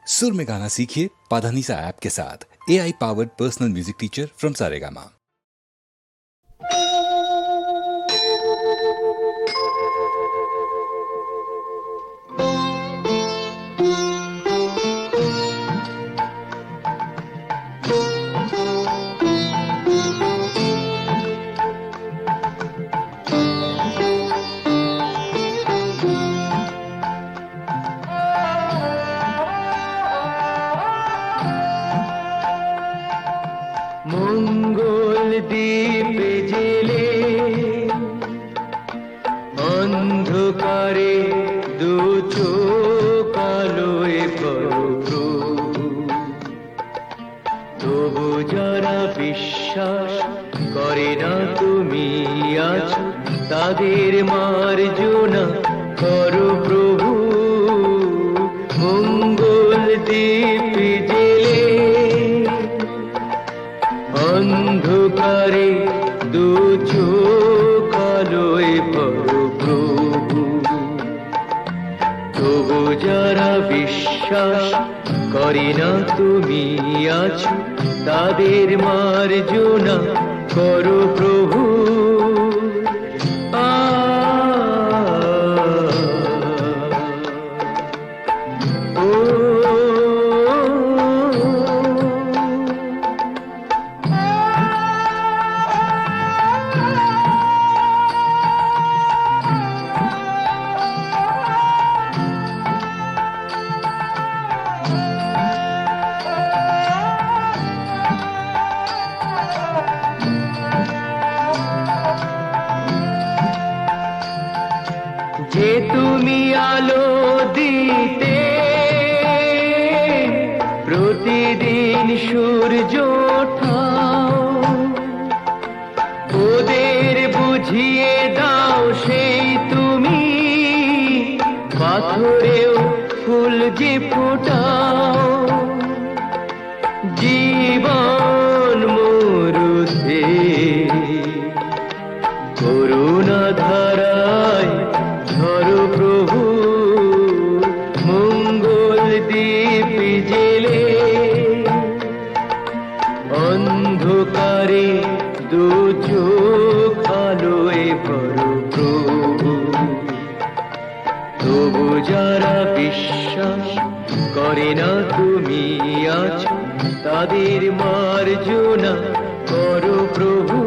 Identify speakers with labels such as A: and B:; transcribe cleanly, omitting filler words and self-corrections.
A: सुर में गाना सीखिए पाधानीसा ऐप के साथ। AI powered personal music teacher from Saregama.
B: মঙ্গল দ্বীপ জেলে অন্ধকারে দু চোখ আলোয় ভরপুর, তবু যারা বিশ্বাস করে না তুমি আছো, তাদের মার্জনা করো প্রভু। মঙ্গল দ্বীপ জেলে অন্ধকারে দু চোখ আলোয় ভরো প্রভু, তবু যারা বিশ্বাস করে না তুমি আছো, তাদের মার্জনা করো প্রভু। যে তুমি আলো দিতে প্রতিদিন সূর্য ওঠাও, ওদের বুঝিয়ে দাও সেই তুমি পাথরেও ফুল যে ফোটাও। জীবন মরুতে করুণা ধারায় ধরো প্রভু। মঙ্গল দ্বীপ জেলে অন্ধকারে দু চোখ আলোয় ভরো প্রভু, তবু যারা বিশ্বাস করে না তুমি আছো, তাদের মার্জনা করো প্রভু।